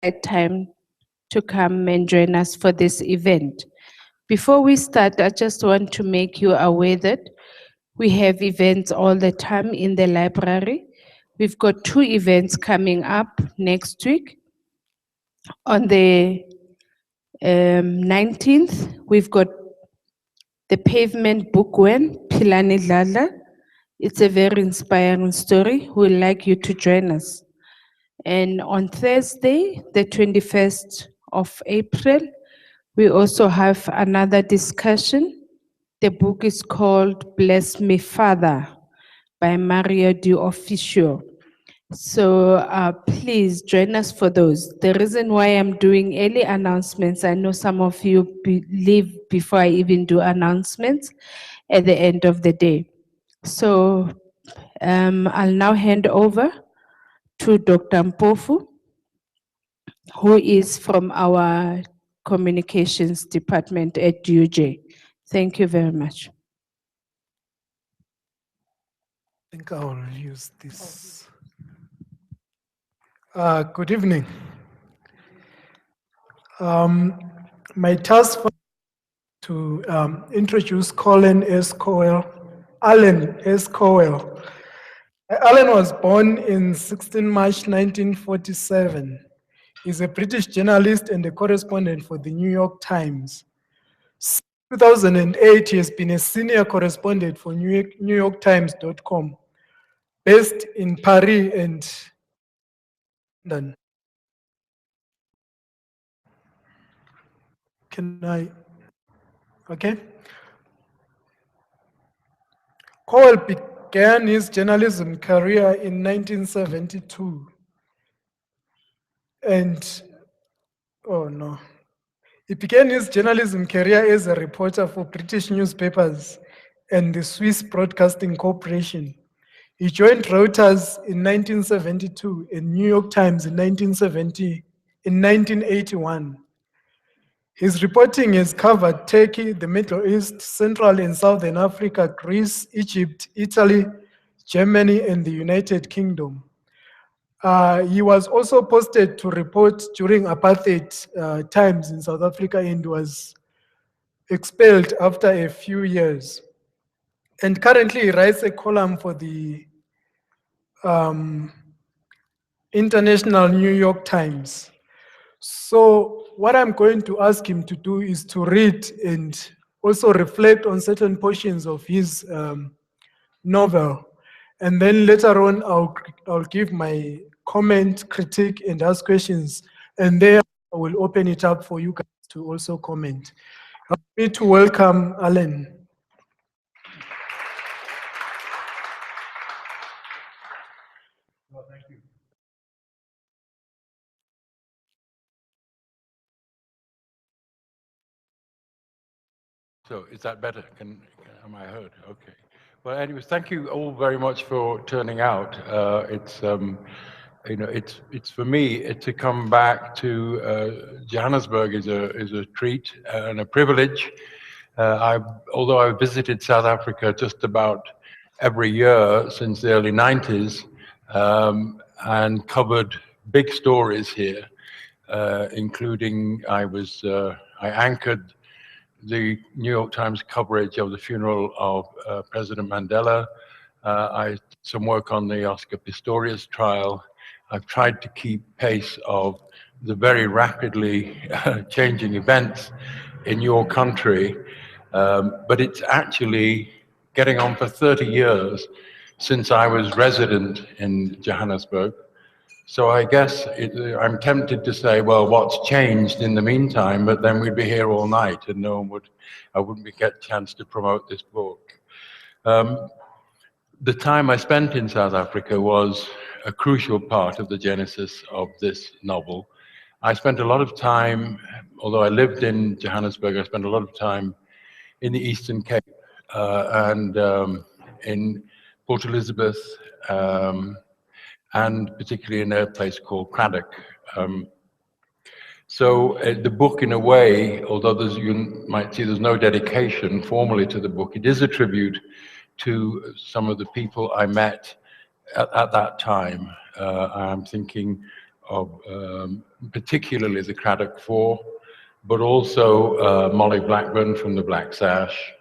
right time to come and join us for this event. Before we start, I just want to make you aware that we have events all the time in the library. We've got 2 events coming up next week. On the 19th, we've got the Pavement Book Wen, Pilani Dladla. It's a very inspiring story. We'd like you to join us. And on Thursday, the 21st of April, we also have another discussion. The book is called Bless Me Father by Mario Di Officio. So please join us for those. The reason why I'm doing early announcements, I know some of you leave before I even do announcements at the end of the day. So I'll now hand over to Dr. Mpofu, who is from our communications department at UJ. Thank you very much. I think I will use this. Good evening. My task was to introduce Alan S. Cowell. Alan was born in 16 March 1947. He's a British journalist and a correspondent for the New York Times. Since 2008, he has been a senior correspondent for NewYorkTimes.com, based in Paris and London. Okay. Cowell began his journalism career in 1972. He began his journalism career as a reporter for British newspapers and the Swiss Broadcasting Corporation. He joined Reuters in 1972 and New York Times in 1981. His reporting has covered Turkey, the Middle East, Central and Southern Africa, Greece, Egypt, Italy, Germany, and the United Kingdom. He was also posted to report during apartheid times in South Africa and was expelled after a few years. And currently he writes a column for the International New York Times. So what I'm going to ask him to do is to read and also reflect on certain portions of his novel. And then later on, I'll give my comment, critique, and ask questions. And there I will open it up for you guys to also comment. Help me to welcome Alan. Well, thank you. So is that better? Am I heard? Okay. Well, anyways, thank you all very much for turning out. It's for me to come back to Johannesburg is a treat and a privilege. Although I've visited South Africa just about every year since the early 90s and covered big stories here, including I anchored the New York Times coverage of the funeral of President Mandela. I did some work on the Oscar Pistorius trial. I've tried to keep pace of the very rapidly changing events in your country, but it's actually getting on for 30 years since I was resident in Johannesburg. So I guess I'm tempted to say, well, what's changed in the meantime? But then we'd be here all night, and I wouldn't get a chance to promote this book. The time I spent in South Africa was a crucial part of the genesis of this novel. I spent a lot of time, although I lived in Johannesburg, I spent a lot of time in the Eastern Cape and in Port Elizabeth. And particularly in a place called Craddock. So the book, in a way, although you might see there's no dedication formally to the book, it is a tribute to some of the people I met at that time. I'm thinking particularly the Craddock Four, but also Molly Blackburn from the Black Sash,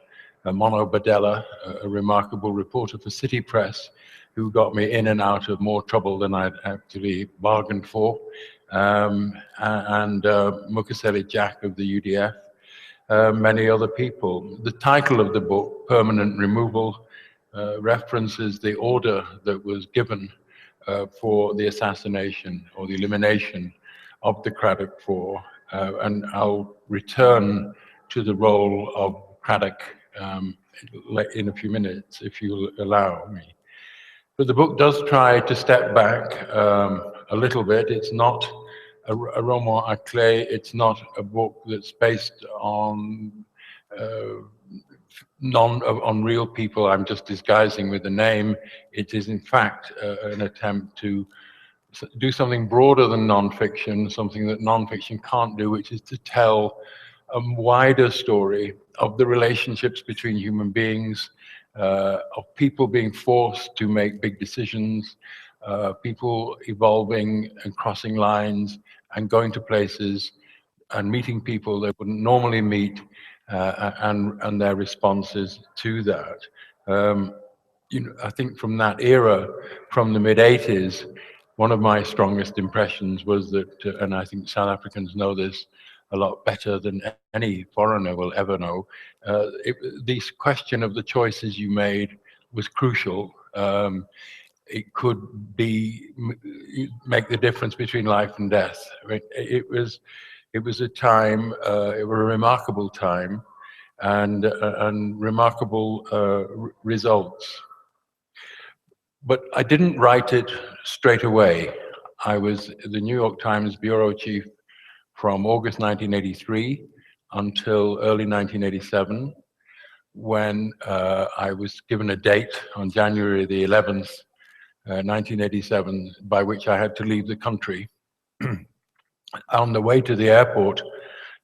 Mono Badella, a remarkable reporter for City Press, who got me in and out of more trouble than I'd actually bargained for, and Mukaseli Jack of the UDF, many other people. The title of the book, Permanent Removal, references the order that was given for the assassination or the elimination of the Craddock Four, and I'll return to the role of Craddock in a few minutes, if you'll allow me. But the book does try to step back a little bit. It's not a roman à clé. It's not a book that's based on on real people I'm just disguising with the name. It is in fact an attempt to do something broader than nonfiction, something that nonfiction can't do, which is to tell a wider story of the relationships between human beings, of people being forced to make big decisions, people evolving and crossing lines and going to places and meeting people they wouldn't normally meet, and their responses to that. I think from that era, from the mid-80s, one of my strongest impressions was that, and I think South Africans know this a lot better than any foreigner will ever know, this question of the choices you made was crucial. It could make the difference between life and death. I mean, it was a time, it was a remarkable time, and remarkable results. But I didn't write it straight away. I was the New York Times bureau chief from August 1983 until early 1987, when I was given a date on January the 11th, 1987, by which I had to leave the country. On the way to the airport,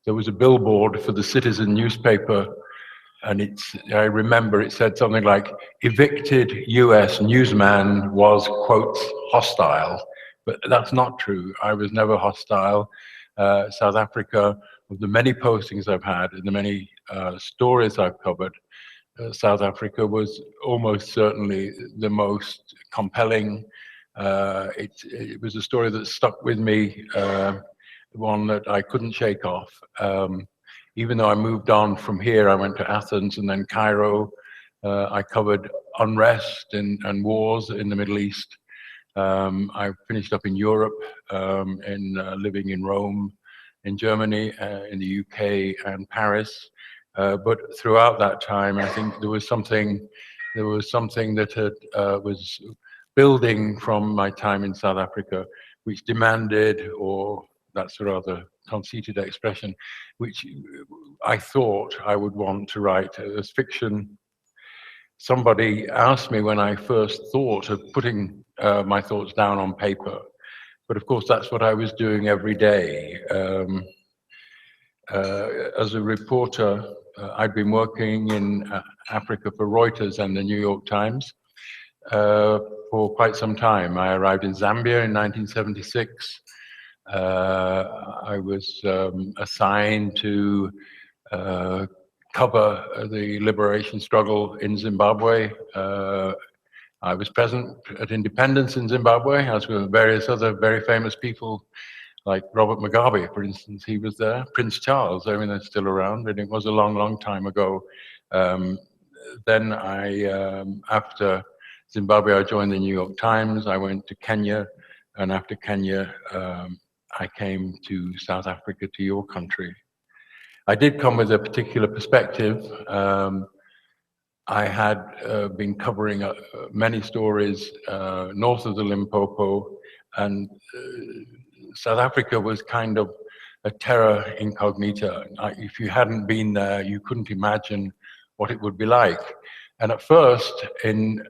there was a billboard for the Citizen newspaper, and I remember it said something like, evicted US newsman was, quotes, hostile. But that's not true. I was never hostile. South Africa, of the many postings I've had and the many stories I've covered, South Africa was almost certainly the most compelling. It was a story that stuck with me, one that I couldn't shake off. Even though I moved on from here, I went to Athens and then Cairo. I covered unrest and wars in the Middle East. I finished up in Europe, living in Rome, in Germany, in the UK and Paris. But throughout that time, I think there was something that was building from my time in South Africa, which demanded, or that's a rather conceited expression, which I thought I would want to write as fiction. Somebody asked me when I first thought of putting my thoughts down on paper, but of course that's what I was doing every day. As a reporter, I'd been working in Africa for Reuters and the New York Times for quite some time. I arrived in Zambia in 1976. I was assigned to cover the liberation struggle in Zimbabwe. I was present at independence in Zimbabwe, as were various other very famous people, like Robert Mugabe, for instance. He was there. Prince Charles, I mean, they're still around, and it was a long, long time ago. Then after Zimbabwe, I joined the New York Times. I went to Kenya, and after Kenya, I came to South Africa, to your country. I did come with a particular perspective. I had been covering many stories north of the Limpopo, and South Africa was kind of a terra incognita. If you hadn't been there, you couldn't imagine what it would be like. And at first, when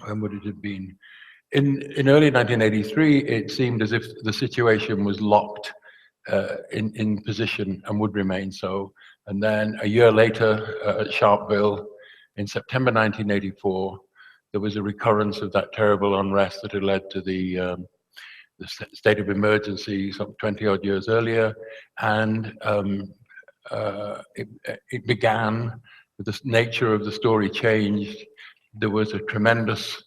would it have been? In early 1983, it seemed as if the situation was locked in position and would remain so. And then a year later, at Sharpeville, in September 1984, there was a recurrence of that terrible unrest that had led to the the state of emergency some 20 odd years earlier, and it began with the nature of the story changed. There was a tremendous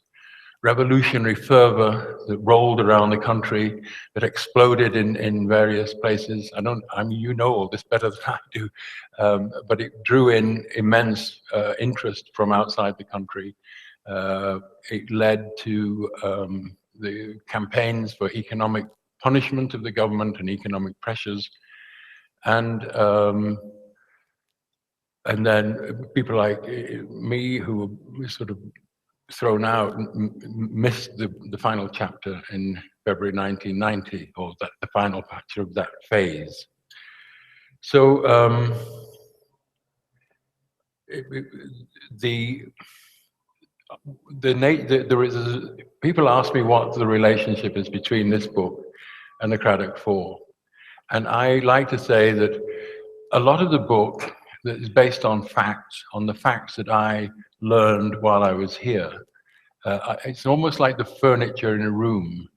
revolutionary fervor that rolled around the country, that exploded in various places. I mean, you know all this better than I do, but it drew in immense interest from outside the country. It led to the campaigns for economic punishment of the government and economic pressures, and then people like me, who were sort of thrown out, missed the final chapter in February 1990, or the final chapter of that phase. So people ask me what the relationship is between this book and the Craddock Four, and I like to say that a lot of the book that is based on facts, on the facts that I learned while I was here. It's almost like the furniture in a room.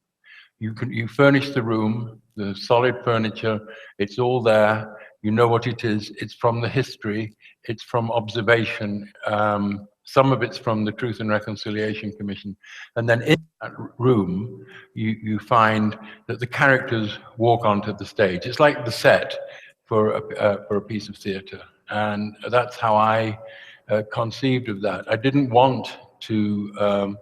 You furnish the room, the solid furniture, it's all there, you know what it is, it's from the history, it's from observation, some of it's from the Truth and Reconciliation Commission, and then in that room, you find that the characters walk onto the stage. It's like the set for a piece of theatre, and that's how I conceived of that. I didn't want to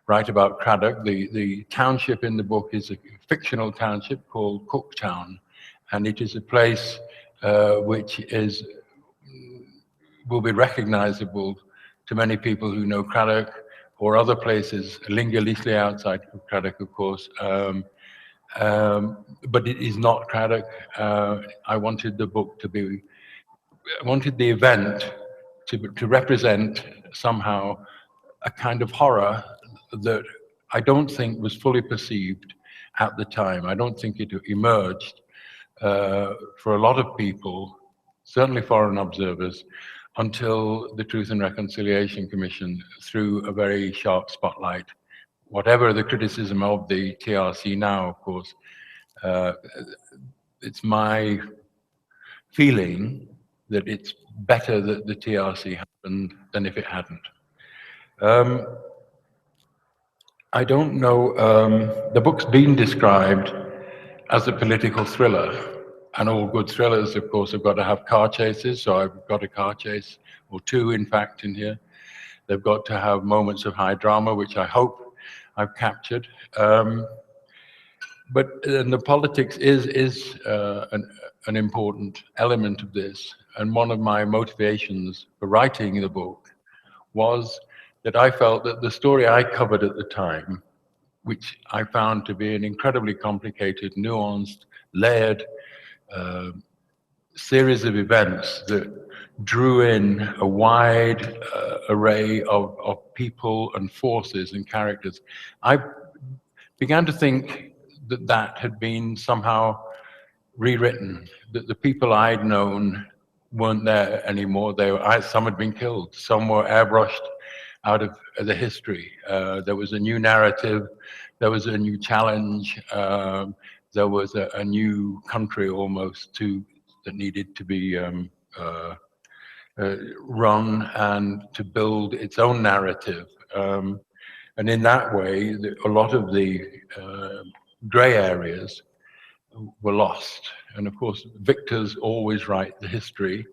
write about Craddock. The township in the book is a fictional township called Cooktown, and it is a place which will be recognizable to many people who know Craddock, or other places, linguistically outside of Craddock, of course. But it is not Craddock. I wanted the book to be, I wanted the event to represent somehow a kind of horror that I don't think was fully perceived at the time. I don't think it emerged for a lot of people, certainly foreign observers, until the Truth and Reconciliation Commission threw a very sharp spotlight. Whatever the criticism of the TRC now, of course, it's my feeling that it's better that the TRC happened than if it hadn't. I don't know, the book's been described as a political thriller, and all good thrillers, of course, have got to have car chases, so I've got a car chase, or two, in fact, in here. They've got to have moments of high drama, which I hope I've captured. But the politics is an important element of this, and one of my motivations for writing the book was that I felt that the story I covered at the time, which I found to be an incredibly complicated, nuanced, layered series of events that drew in a wide array of people and forces and characters, I began to think that that had been somehow rewritten, that the people I'd known weren't there anymore. Some had been killed, some were airbrushed out of the history. There was a new narrative, there was a new challenge, there was a new country almost that needed to be run and to build its own narrative. And in that way, a lot of the grey areas were lost. And of course, victors always write the history.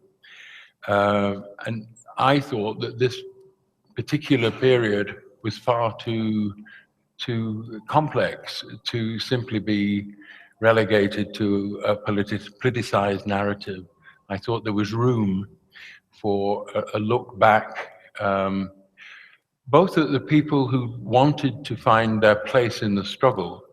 And I thought that this particular period was far too complex to simply be relegated to a politicized narrative. I thought there was room for a look back, both at the people who wanted to find their place in the struggle,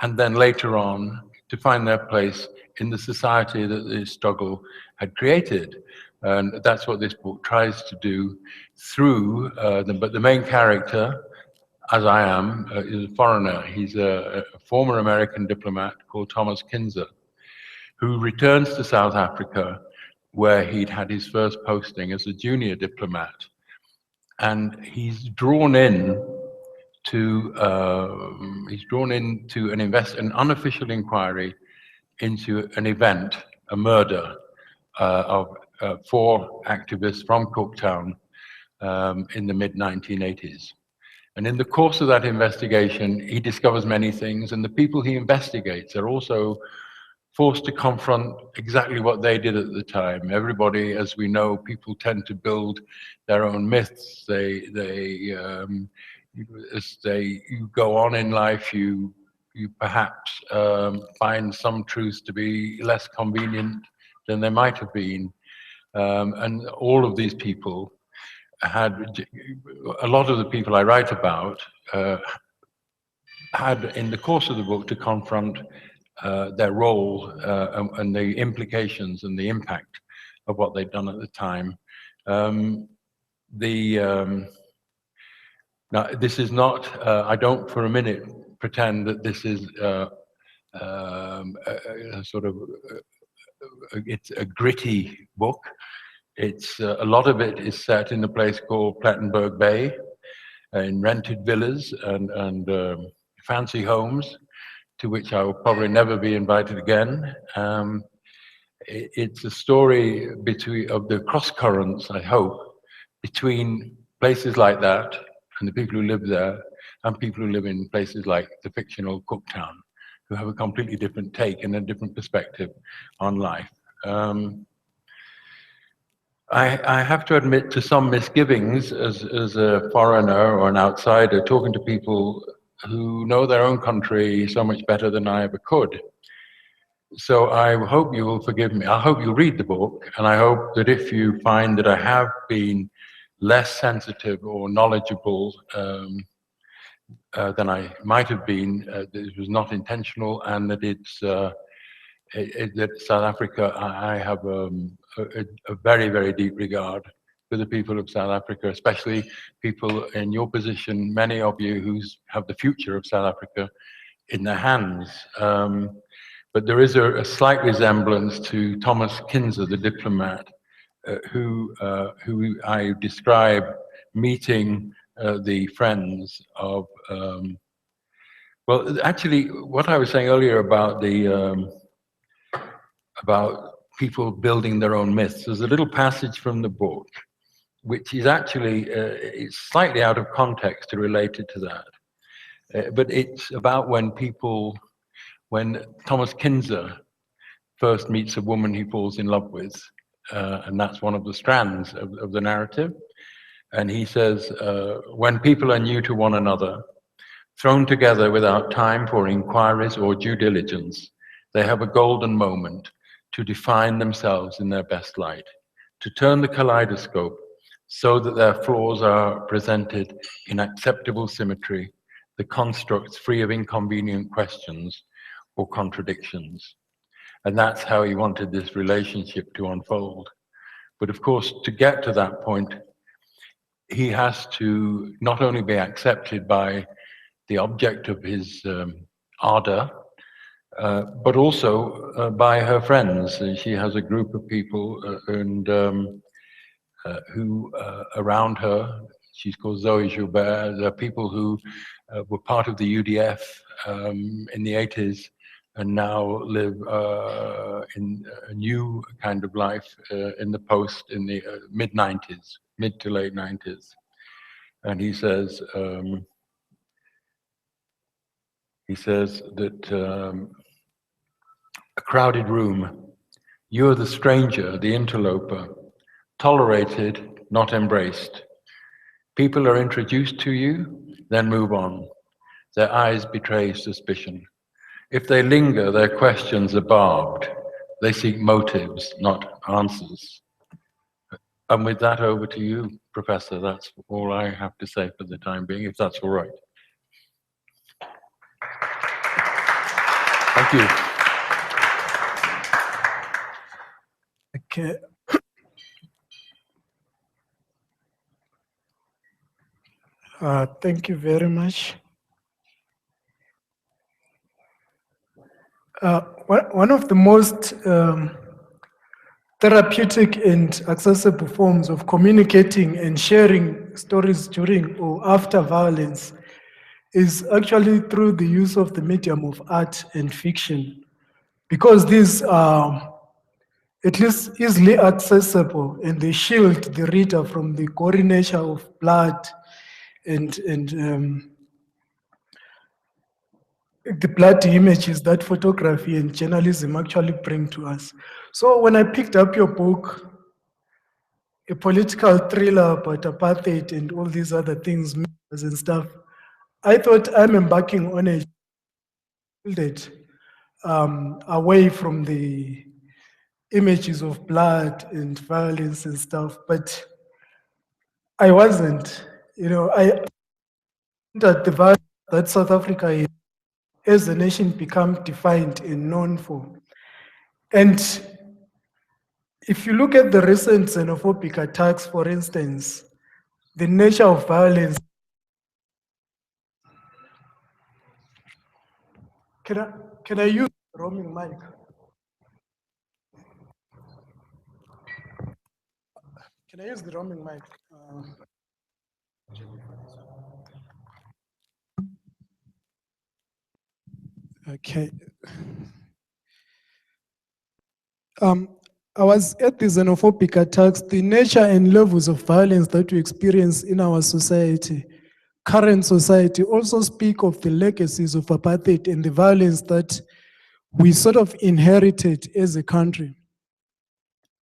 and then later on to find their place in the society that the struggle had created. And that's what this book tries to do through them. But the main character, as I am, is a foreigner. He's a former American diplomat called Thomas Kinzer, who returns to South Africa, where he'd had his first posting as a junior diplomat. And he's drawn in he's drawn into an unofficial inquiry into an event, a murder of 4 activists from Cooktown in the mid-1980s. And in the course of that investigation, he discovers many things, and the people he investigates are also forced to confront exactly what they did at the time. Everybody, as we know, people tend to build their own myths. As you go on in life, you perhaps find some truths to be less convenient than they might have been. And all of these people a lot of the people I write about had in the course of the book to confront their role and the implications and the impact of what they'd done at the time. Now, this is not, I don't for a minute pretend that this is it's a gritty book. It's a lot of it is set in a place called Plettenberg Bay, in rented villas and fancy homes, to which I will probably never be invited again. It's a story of the cross currents, I hope, between places like that and the people who live there, and people who live in places like the fictional Cooktown, who have a completely different take and a different perspective on life. I have to admit to some misgivings as a foreigner or an outsider talking to people who know their own country so much better than I ever could. So I hope you will forgive me. I hope you'll read the book, and I hope that if you find that I have been less sensitive or knowledgeable than I might have been, that it was not intentional, and that that South Africa, I have a very, very deep regard for the people of South Africa, especially people in your position, many of you who have the future of South Africa in their hands. But there is a slight resemblance to Thomas Kinzer, the diplomat, who I describe meeting the friends of, well, actually, what I was saying earlier about about people building their own myths. There's a little passage from the book, which is actually it's slightly out of context related to that. But it's about when Thomas Kinzer first meets a woman he falls in love with, and that's one of the strands of the narrative. And he says, when people are new to one another, thrown together without time for inquiries or due diligence, they have a golden moment to define themselves in their best light, to turn the kaleidoscope so that their flaws are presented in acceptable symmetry, the constructs free of inconvenient questions or contradictions. And that's how he wanted this relationship to unfold. But of course, to get to that point, he has to not only be accepted by the object of his ardor, but also by her friends. She has a group of people who around her. She's called Zoe Joubert. There are people who were part of the UDF in the 80s and now live in a new kind of life in the mid-90s, mid to late 90s. And he says that a crowded room, you're the stranger, the interloper, tolerated, not embraced. People are introduced to you, then move on. Their eyes betray suspicion. If they linger, their questions are barbed. They seek motives, not answers. And with that, over to you, Professor. That's all I have to say for the time being, if that's all right. Thank you. Okay. Thank you very much. One of the most therapeutic and accessible forms of communicating and sharing stories during or after violence is actually through the use of the medium of art and fiction, because these are at least easily accessible and they shield the reader from the gory nature of blood and the bloody images that photography and journalism actually bring to us. So when I picked up your book, a political thriller about apartheid and all these other things and stuff, I thought I'm embarking on a shielded away from the images of blood and violence and stuff, but I wasn't. I that the violence that South Africa is, as a nation become defined and known for. And if you look at the recent xenophobic attacks, for instance, the nature of violence. Can I use the roaming mic? Can I use the roaming mic? Okay. I was at the xenophobic attacks, the nature and levels of violence that we experience in our society, current society, also speak of the legacies of apartheid and the violence that we sort of inherited as a country.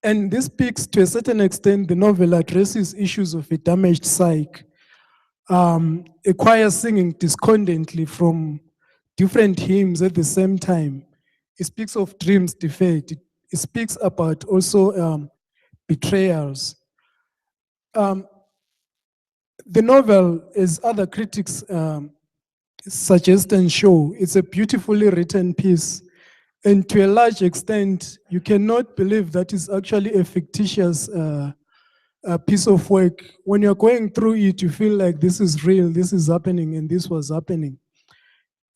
And this speaks to a certain extent, the novel addresses issues of a damaged psyche, a choir singing discordantly from different hymns at the same time. It speaks of dreams deferred. It speaks about also betrayals. The novel, as other critics suggest and show, it's a beautifully written piece. And to a large extent, you cannot believe that it's actually a fictitious piece of work. When you're going through it, you feel like this is real, this is happening, and this was happening.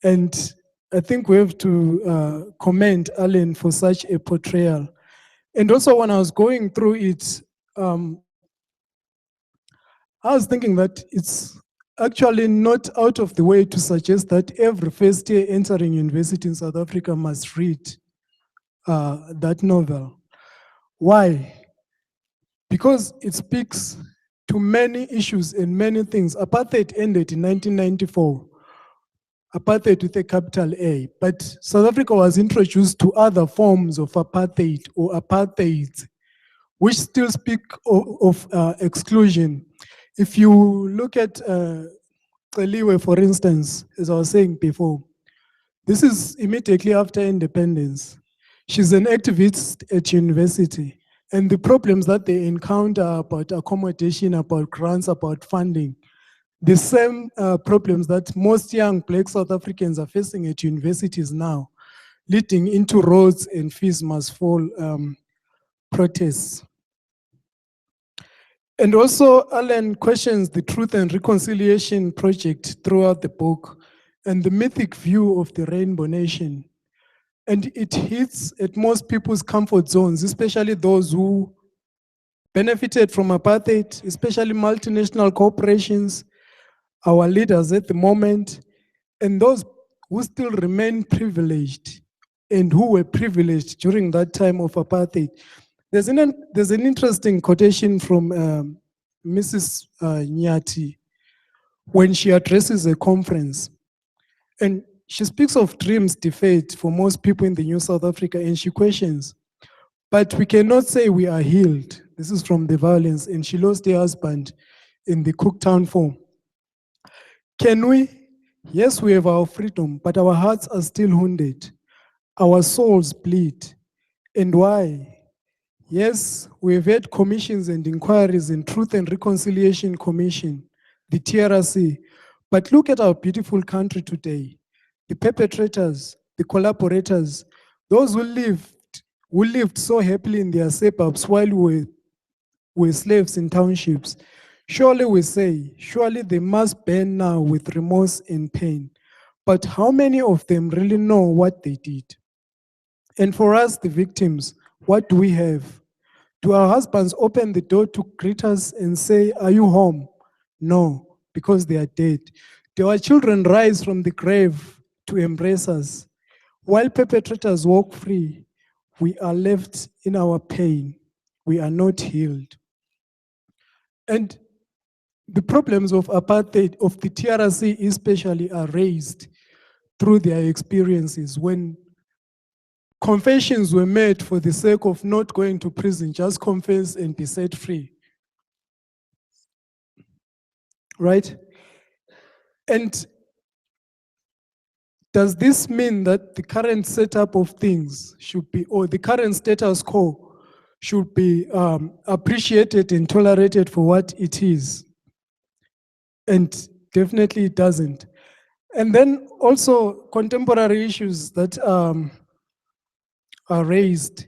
And I think we have to commend Alan for such a portrayal. And also when I was going through it, I was thinking that it's actually not out of the way to suggest that every first year entering university in South Africa must read that novel. Why? Because it speaks to many issues and many things. Apartheid ended in 1994. Apartheid with a capital A. But South Africa was introduced to other forms of apartheid or apartheids, which still speak of exclusion. If you look at Celiwe, for instance, as I was saying before, this is immediately after independence. She's an activist at university, and the problems that they encounter about accommodation, about grants, about funding, the same problems that most young Black South Africans are facing at universities now, leading into roads and fees must fall protests. And also, Alan questions the Truth and Reconciliation Project throughout the book and the mythic view of the Rainbow Nation. And it hits at most people's comfort zones, especially those who benefited from apartheid, especially multinational corporations, our leaders at the moment, and those who still remain privileged and who were privileged during that time of apartheid. There's an interesting quotation from Mrs. Nyati when she addresses a conference. And she speaks of dreams deferred for most people in the New South Africa, and she questions, but we cannot say we are healed. This is from the violence, and she lost her husband in the Cooktown Four. Can we? Yes, we have our freedom, but our hearts are still wounded. Our souls bleed. And why? Yes, we have had commissions and inquiries in Truth and Reconciliation Commission, the TRC, but look at our beautiful country today. The perpetrators, the collaborators, those who lived so happily in their suburbs while we were slaves in townships. Surely we say, surely they must burn now with remorse and pain. But how many of them really know what they did? And for us, the victims, what do we have? Do our husbands open the door to greet us and say, are you home? No, because they are dead. our children rise from the grave to embrace us. While perpetrators walk free, we are left in our pain. We are not healed. And the problems of apartheid, of the TRC especially, are raised through their experiences when confessions were made for the sake of not going to prison, just confess and be set free. Right? And does this mean that the current setup of things should be, or the current status quo should be appreciated and tolerated for what it is? And definitely it doesn't. And then also contemporary issues that are raised.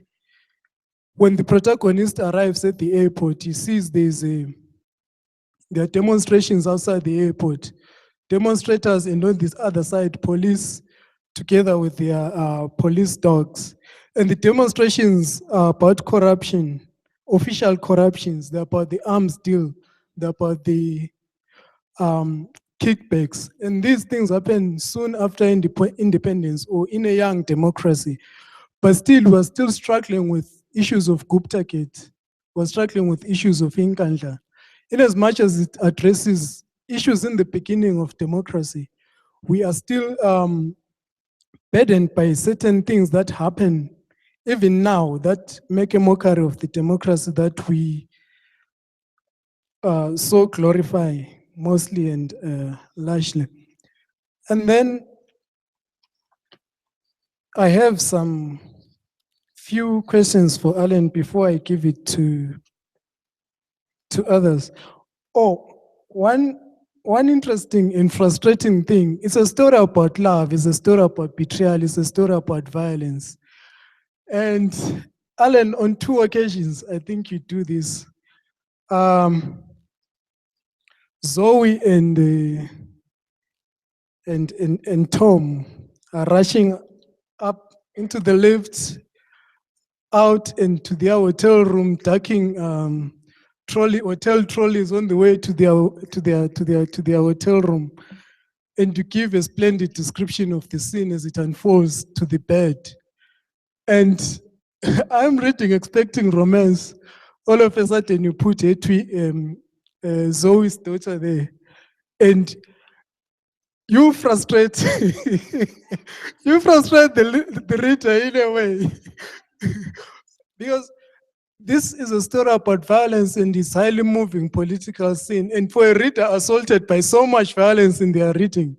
When the protagonist arrives at the airport, he sees there are demonstrations outside the airport. Demonstrators, and on this other side, police together with their police dogs. And the demonstrations are about corruption, official corruptions. They're about the arms deal. They're about the kickbacks. And these things happen soon after independence or in a young democracy. But still, we're still struggling with issues of Gupta-Gate. We're struggling with issues of Inkandla. In as much as it addresses issues in the beginning of democracy, we are still burdened by certain things that happen even now that make a mockery of the democracy that we so glorify mostly and largely. And then I have some few questions for Alan before I give it to others. Oh, one interesting and frustrating thing, it's a story about love, it's a story about betrayal, it's a story about violence. And Alan, on 2 occasions, I think you do this. Zoe and Tom are rushing up into the lift, out into their hotel room, ducking hotel trolleys on the way to their hotel room, and to give a splendid description of the scene as it unfolds to the bed. And I'm reading, expecting romance. All of a sudden, you put Zoe's daughter there, and you frustrate the reader in a way. Because this is a story about violence and this highly moving political scene. And for a reader assaulted by so much violence in their reading,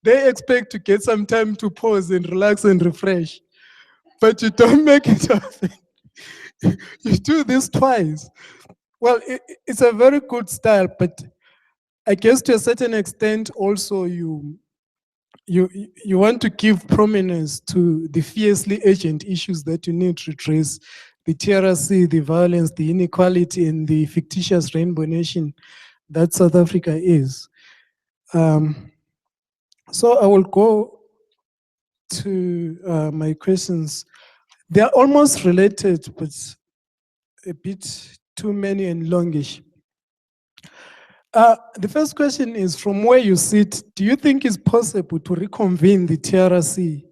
they expect to get some time to pause and relax and refresh. But you don't make it happen. You do this twice. Well, it's a very good style, but I guess to a certain extent also you want to give prominence to the fiercely urgent issues that you need to address: the TRC, the violence, the inequality, and the fictitious rainbow nation that South Africa is. So I will go to my questions. They are almost related, but a bit too many and longish. The first question is, from where you sit, do you think it's possible to reconvene the TRC?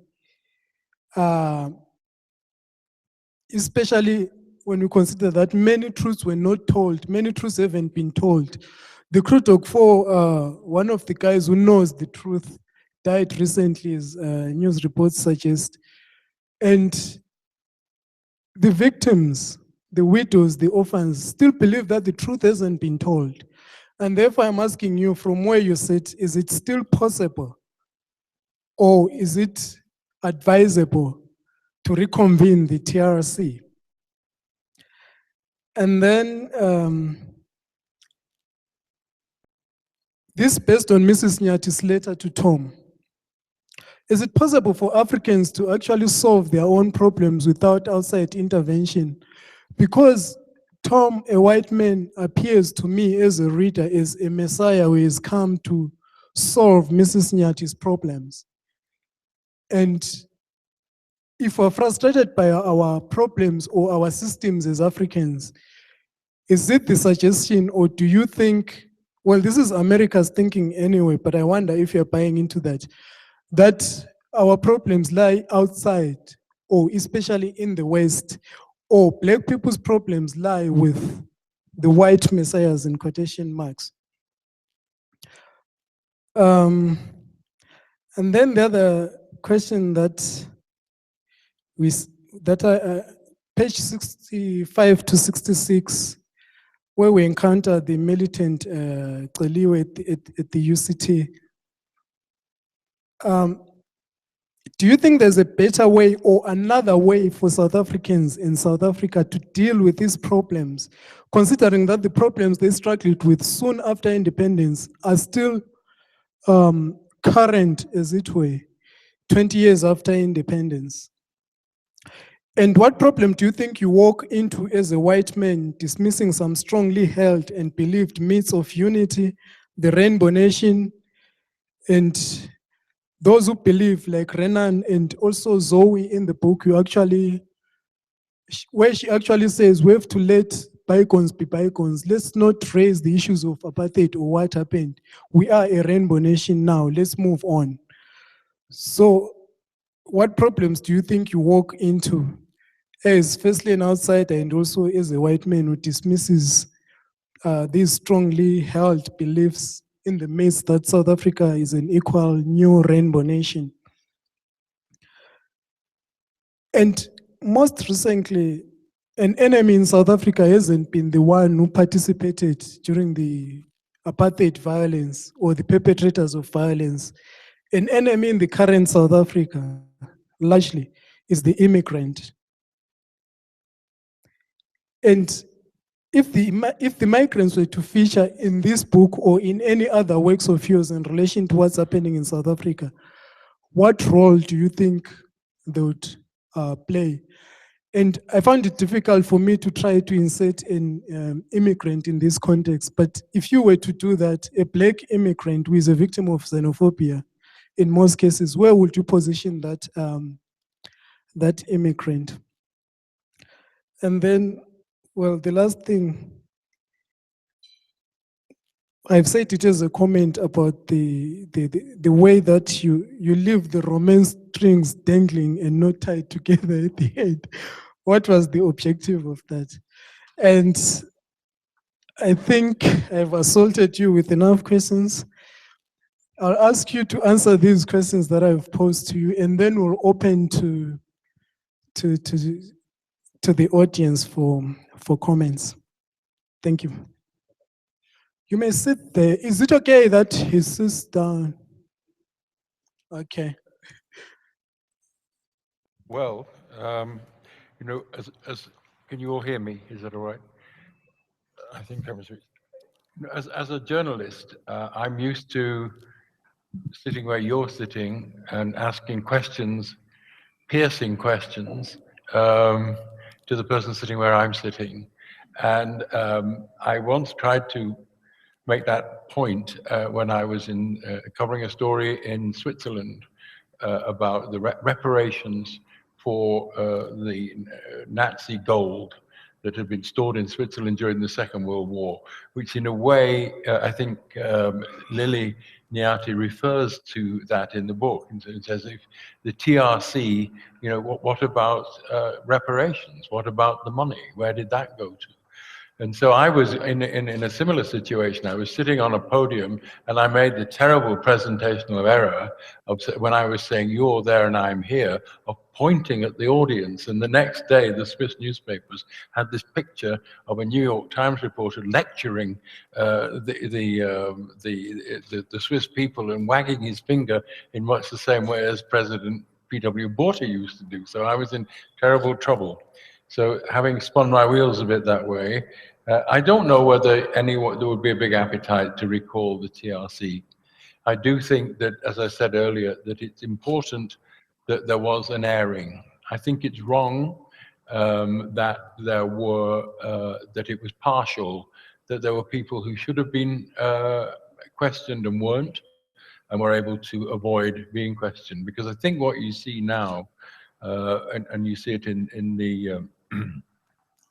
Especially when you consider that many truths were not told, many truths haven't been told. The Krudok 4, one of the guys who knows the truth, died recently, as news reports suggest. And the victims, the widows, the orphans, still believe that the truth hasn't been told. And therefore, I'm asking you, from where you sit, is it still possible, or is it advisable to reconvene the TRC? And then, this based on Mrs. Nyati's letter to Tom. Is it possible for Africans to actually solve their own problems without outside intervention? Because Tom, a white man, appears to me as a reader as a messiah who has come to solve Mrs. Nyati's problems. And if we're frustrated by our problems or our systems as Africans, is it the suggestion, or do you think well, this is America's thinking anyway, but I wonder if you're buying into that, that our problems lie outside, or especially in the West, or black people's problems lie with the white messiahs in quotation marks. And then the other question that we page 65 to 66, where we encounter the militant Celiwe at the UCT. Do you think there's a better way or another way for South Africans in South Africa to deal with these problems, considering that the problems they struggled with soon after independence are still current, as it were, 20 years after independence? And what problem do you think you walk into as a white man, dismissing some strongly held and believed myths of unity, the Rainbow Nation, and those who believe, like Renan and also Zoe in the book, you actually, where she actually says we have to let bygones be bygones. Let's not raise the issues of apartheid or what happened. We are a Rainbow Nation now. Let's move on. So, what problems do you think you walk into as firstly an outsider and also as a white man who dismisses these strongly held beliefs in the midst that South Africa is an equal new rainbow nation? And most recently, an enemy in South Africa hasn't been the one who participated during the apartheid violence or the perpetrators of violence. An enemy in the current South Africa, largely, is the immigrant. And if the migrants were to feature in this book or in any other works of yours in relation to what's happening in South Africa, what role do you think they would play? And I found it difficult for me to try to insert an immigrant in this context. But if you were to do that, a black immigrant who is a victim of xenophobia, in most cases, where would you position that that immigrant? And then, well, the last thing, I've said it as a comment about the way that you leave the romance strings dangling and not tied together at the end. What was the objective of that? And I think I've assaulted you with enough questions. I'll ask you to answer these questions that I've posed to you, and then we'll open to the audience for comments. Thank you. You may sit there. Is it okay that he sits down? Okay. Well, you know, can you all hear me? Is that all right? I think I was. As a journalist, I'm used to sitting where you're sitting and asking questions, piercing questions, to the person sitting where I'm sitting. And I once tried to make that point when I was in covering a story in Switzerland about the reparations for the Nazi gold that had been stored in Switzerland during the Second World War, which in a way, I think Lily Niati refers to that in the book. And it says, if the TRC, you know, what about reparations? What about the money? Where did that go to? And so I was in a similar situation. I was sitting on a podium and I made the terrible presentational error of, when I was saying, you're there and I'm here, of pointing at the audience. And the next day, the Swiss newspapers had this picture of a New York Times reporter lecturing the Swiss people and wagging his finger in much the same way as President P.W. Botha used to do. So I was in terrible trouble. So having spun my wheels a bit that way, I don't know whether there would be a big appetite to recall the TRC. I do think that, as I said earlier, that it's important that there was an airing. I think it's wrong that there were that it was partial, that there were people who should have been questioned and weren't, and were able to avoid being questioned. Because I think what you see now, and you see it in the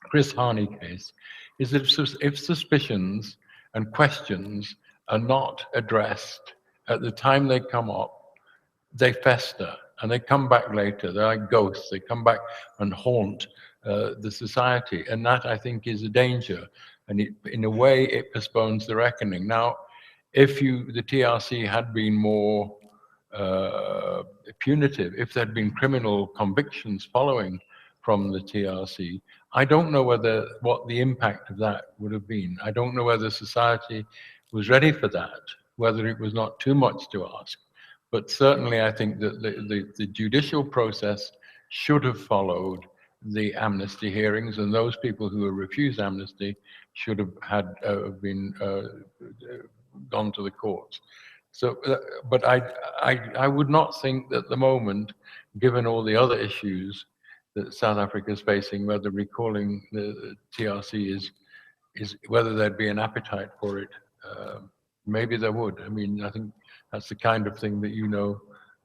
Chris Harney case, is that if suspicions and questions are not addressed at the time they come up, they fester and they come back later. They're like ghosts. They come back and haunt the society. And that, I think, is a danger. And in a way, it postpones the reckoning. Now, if the TRC had been more punitive, if there had been criminal convictions following from the TRC, I don't know what the impact of that would have been. I don't know whether society was ready for that, whether it was not too much to ask. But certainly I think that the judicial process should have followed the amnesty hearings, and those people who were refused amnesty should have been gone to the courts. So, but I would not think that at the moment, given all the other issues that South Africa is facing, whether recalling the TRC is whether there'd be an appetite for it. Maybe there would. I mean, I think that's the kind of thing that you know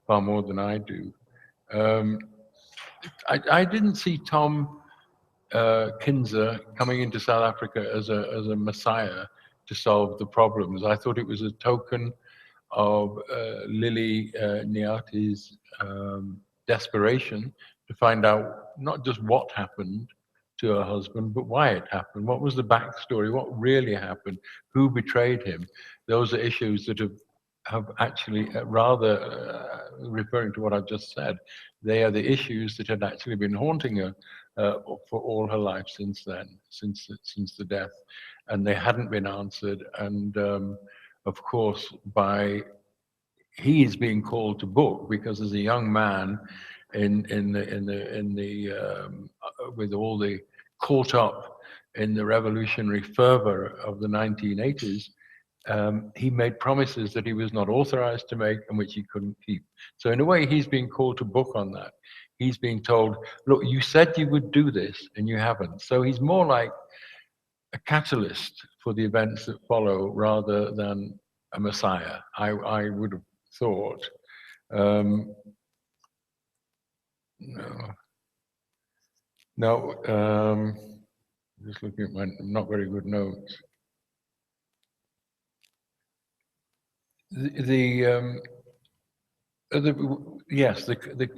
far more than I do. I didn't see Tom Kinzer coming into South Africa as a messiah to solve the problems. I thought it was a token of Lily Niati's desperation to find out not just what happened to her husband, but why it happened. What was the backstory? What really happened? Who betrayed him? Those are issues that have actually, rather referring to what I've just said, they are the issues that had actually been haunting her for all her life since then, since the death, and they hadn't been answered. And of course, he is being called to book because as a young man, with all the caught up in the revolutionary fervor of the 1980s, he made promises that he was not authorized to make and which he couldn't keep. So in a way, he's being called to book on that. He's being told, look, you said you would do this and you haven't. So he's more like a catalyst for the events that follow rather than a messiah, I would have thought. No, just looking at my not very good notes. Yes, the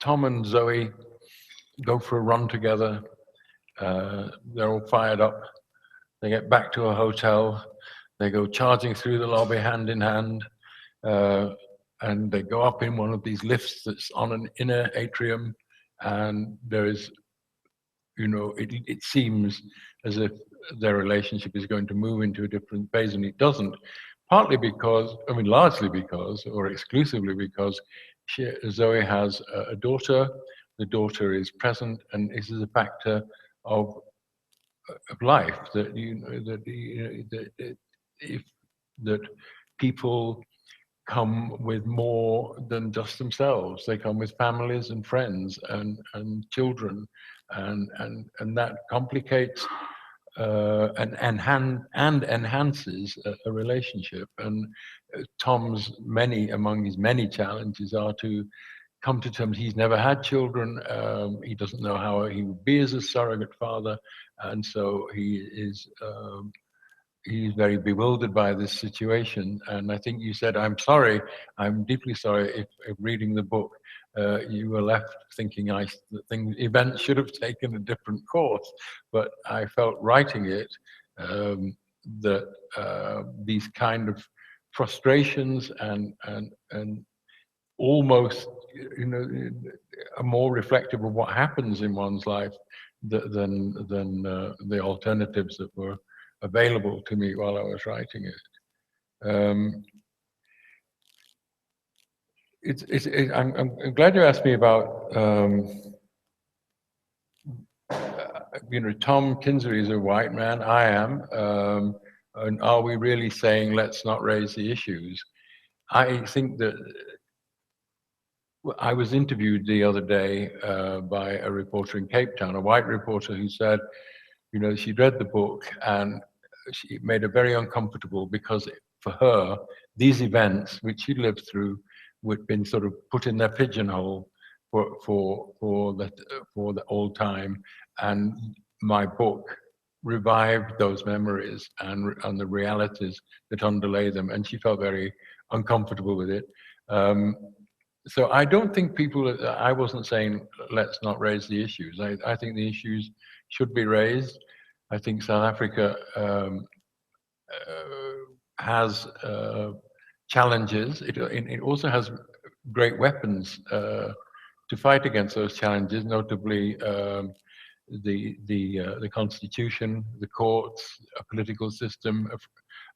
Tom and Zoe go for a run together. They're all fired up. They get back to a hotel. They go charging through the lobby hand in hand, and they go up in one of these lifts that's on an inner atrium, and there is, it seems as if their relationship is going to move into a different phase, and it doesn't. Partly because, largely because, or exclusively because, Zoe has a daughter. The daughter is present, and this is a factor of life that that people come with more than just themselves. They come with families and friends and children, and that complicates and enhances a relationship. And Tom's among his many challenges are to come to terms. He's never had children. He doesn't know how he would be as a surrogate father, and so he's very bewildered by this situation. And I think you said, I'm deeply sorry if reading the book, you were left thinking events should have taken a different course. But I felt writing it that these kind of frustrations and almost, are more reflective of what happens in one's life than the alternatives that were available to me while I was writing it. I'm glad you asked me about, Tom Kinzer is a white man, I am, and are we really saying let's not raise the issues? I think that I was interviewed the other day by a reporter in Cape Town, a white reporter who said, she'd read the book and it made her very uncomfortable because for her, these events which she lived through would been sort of put in their pigeonhole for the old time, and my book revived those memories and the realities that underlay them, and she felt very uncomfortable with it. So I don't think people, I wasn't saying let's not raise the issues. I think the issues should be raised. I think South Africa has challenges. It also has great weapons to fight against those challenges, notably the constitution, the courts, a political system,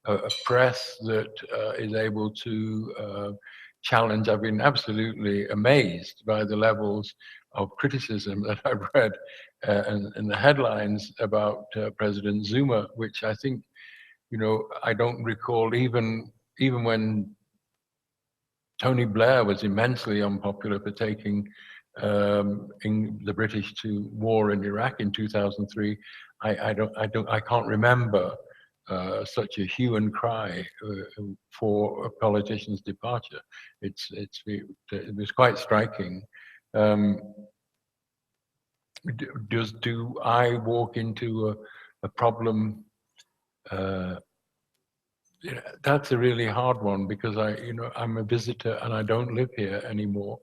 a press that is able to challenge. I've been absolutely amazed by the levels of criticism that I've read and the headlines about President Zuma, which I think, I don't recall even when Tony Blair was immensely unpopular for taking the British to war in Iraq in 2003. I can't remember such a hue and cry for a politician's departure. It was quite striking. Do I walk into a problem? That's a really hard one because I'm a visitor and I don't live here anymore.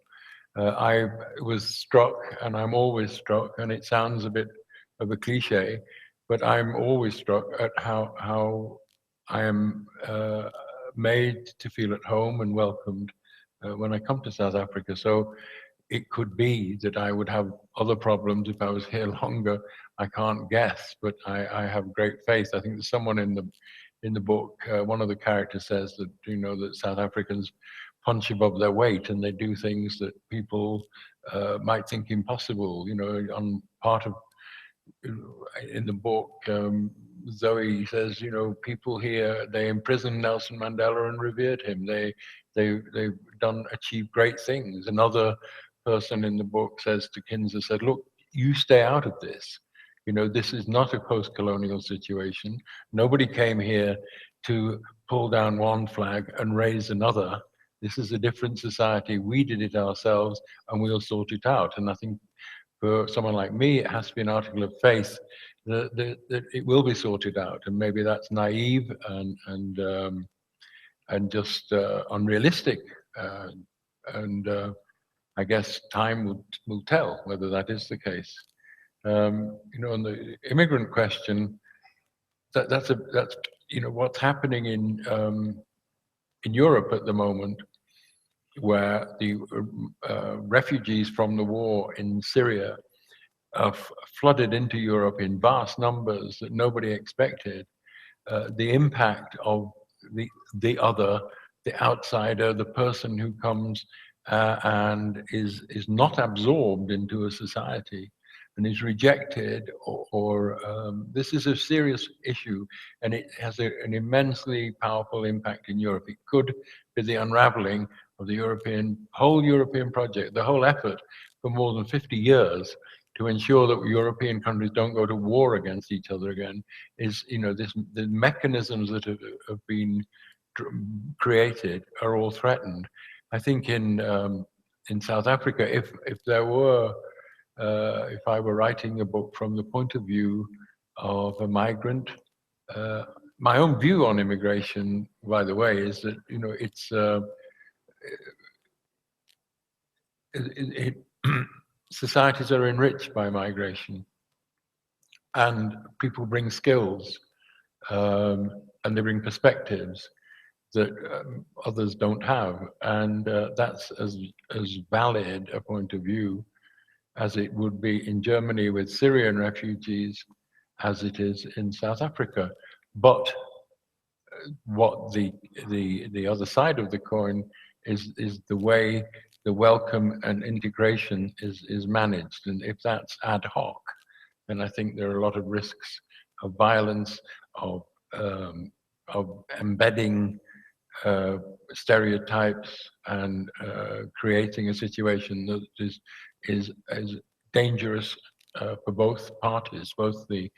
I was struck, and I'm always struck, and it sounds a bit of a cliche, but I'm always struck at how I am made to feel at home and welcomed when I come to South Africa. So it could be that I would have other problems if I was here longer. I can't guess, but I have great faith. I think there's someone in the book, one of the characters says that that South Africans punch above their weight and they do things that people might think impossible. On part of in the book, Zoe says, people here, they imprisoned Nelson Mandela and revered him. They've achieved great things. Another person in the book says to Kinzer, said, look, you stay out of this. This is not a post-colonial situation. Nobody came here to pull down one flag and raise another. This is a different society. We did it ourselves and we'll sort it out. And I think for someone like me, it has to be an article of faith that it will be sorted out. And maybe that's naive and just unrealistic. I guess time will tell whether that is the case. On the immigrant question, that's what's happening in Europe at the moment, where the refugees from the war in Syria have flooded into Europe in vast numbers that nobody expected. The impact of the other, the outsider, the person who comes and is not absorbed into a society and is rejected, or this is a serious issue, and it has an immensely powerful impact in Europe. It could be the unraveling of the whole European project, the whole effort for more than 50 years to ensure that European countries don't go to war against each other again. Is the mechanisms that have been created are all threatened. I think in South Africa, if I were writing a book from the point of view of a migrant, my own view on immigration, by the way, is that societies are enriched by migration, and people bring skills and they bring perspectives that others don't have, and that's as valid a point of view as it would be in Germany with Syrian refugees, as it is in South Africa. But what the other side of the coin is the way the welcome and integration is managed. And if that's ad hoc, then I think there are a lot of risks of violence, of embedding stereotypes and creating a situation that is dangerous for both parties, both the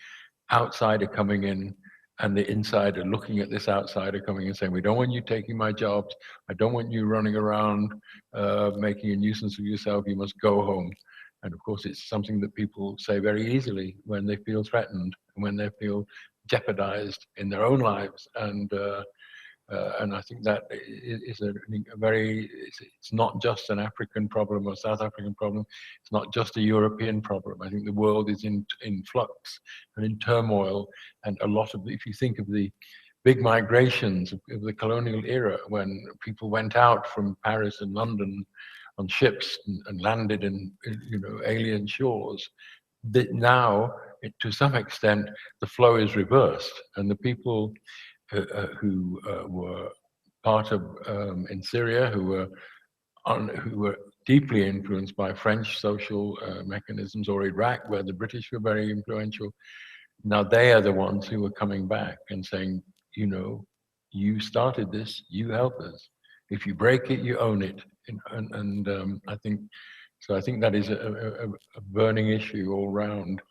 outsider coming in and the insider looking at this outsider coming and saying, we don't want you taking my jobs. I don't want you running around making a nuisance of yourself. You must go home. And of course, it's something that people say very easily when they feel threatened and when they feel jeopardized in their own lives. And I think that is a very, it's not just an African problem or South African problem. It's not just a European problem. I think the world is in flux and in turmoil. And a lot of, if you think of the big migrations of the colonial era, when people went out from Paris and London on ships and landed in, alien shores, that now, to some extent, the flow is reversed, and the people who were part of in Syria, who were deeply influenced by French social mechanisms, or Iraq, where the British were very influential. Now they are the ones who are coming back and saying, you started this, you help us. If you break it, you own it. And I think so. I think that is a burning issue all round.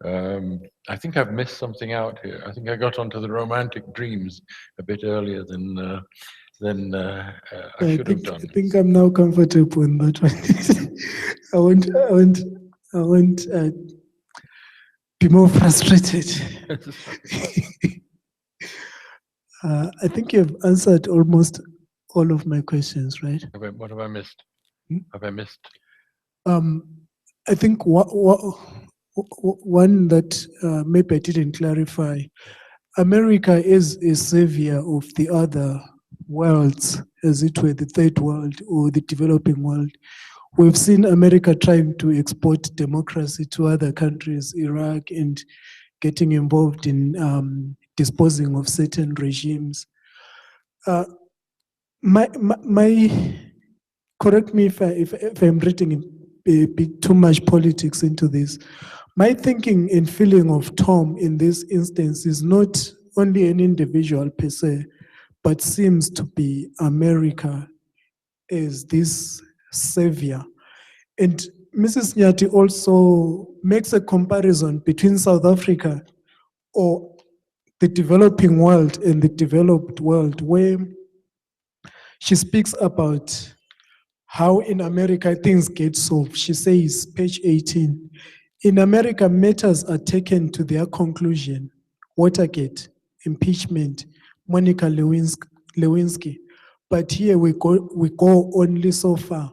I think I've missed something out here. I think I got onto the romantic dreams a bit earlier than I should have done. I think I'm now comfortable in that one. I won't be more frustrated. I think you've answered almost all of my questions, right? What have I missed? Have I missed? I think one that maybe I didn't clarify. America is a savior of the other worlds, as it were, the third world or the developing world. We've seen America trying to export democracy to other countries, Iraq, and getting involved in disposing of certain regimes. Correct me if I'm reading a bit too much politics into this. My thinking and feeling of Tom in this instance is not only an individual per se, but seems to be America as this savior. And Mrs. Nyati also makes a comparison between South Africa or the developing world and the developed world, where she speaks about how in America things get solved. She says, page 18, in America, matters are taken to their conclusion. Watergate, impeachment, Monica Lewinsky. But here we go only so far.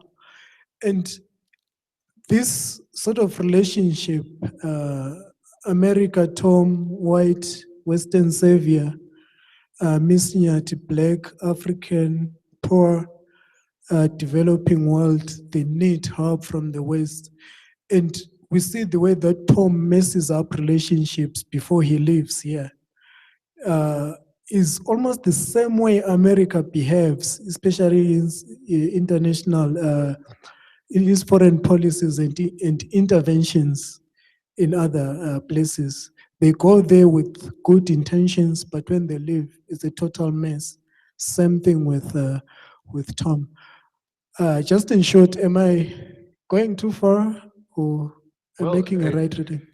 And this sort of relationship, America, Tom, white, Western savior, Miss Nyati, black, African, poor, developing world, they need help from the West. And we see the way that Tom messes up relationships before he leaves here is almost the same way America behaves, especially in international, in its foreign policies and interventions in other places. They go there with good intentions, but when they leave, it's a total mess. Same thing with Tom. Just in short, am I going too far or making a right reading?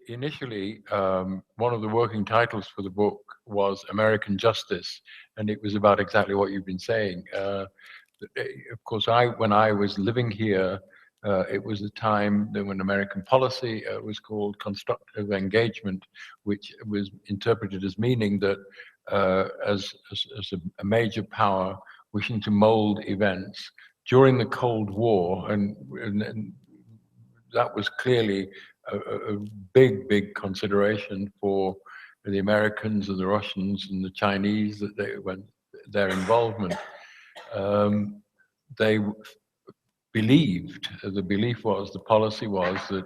Initially, one of the working titles for the book was American Justice, and it was about exactly what you've been saying. Of course, when I was living here, it was a time when American policy was called constructive engagement, which was interpreted as meaning that as a major power wishing to mold events during the Cold War, and that was clearly a big consideration for the Americans and the Russians and the Chinese, that their involvement. They believed, the policy was that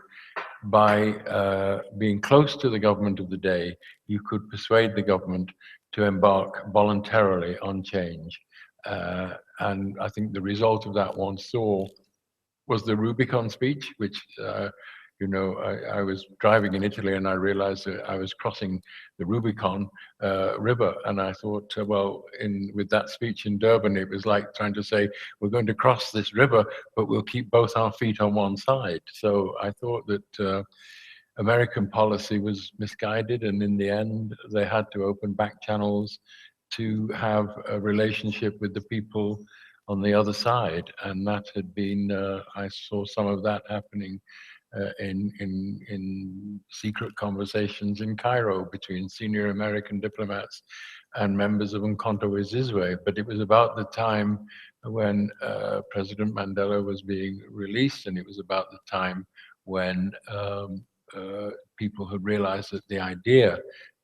by being close to the government of the day, you could persuade the government to embark voluntarily on change. And I think the result of that one saw was the Rubicon speech, which I was driving in Italy and I realized that I was crossing the Rubicon River, and I thought, with that speech in Durban, it was like trying to say, we're going to cross this river, but we'll keep both our feet on one side. So I thought that American policy was misguided, and in the end, they had to open back channels to have a relationship with the people on the other side, and that had been, I saw some of that happening in secret conversations in Cairo between senior American diplomats and members of Umkhonto we Sizwe. But it was about the time when President Mandela was being released, and it was about the time when people had realized that the idea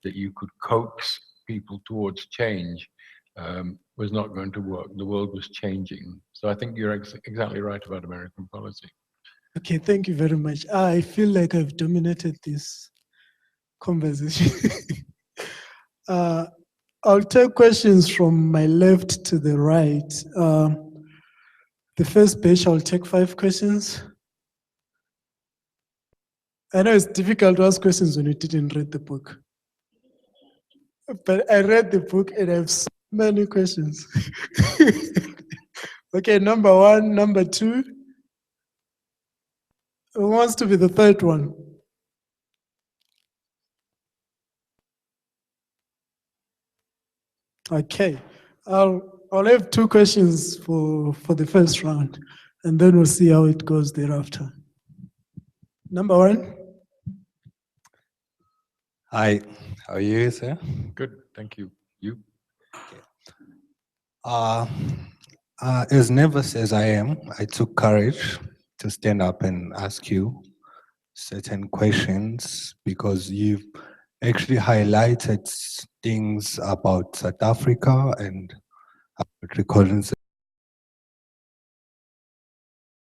that you could coax people towards change was not going to work. The world was changing. So I think you're exactly right about American policy. Okay, thank you very much. I feel like I've dominated this conversation. I'll take questions from my left to the right. The first page, I'll take 5 questions. I know it's difficult to ask questions when you didn't read the book. But I read the book and I have so many questions. Okay, number 1, number 2. Who wants to be the third one? Okay, I'll have 2 questions for the first round, and then we'll see how it goes thereafter. Number 1. Hi, how are you, sir? Good, thank you. You? As never says I am, I took courage to stand up and ask you certain questions because you've actually highlighted things about South Africa and Recordings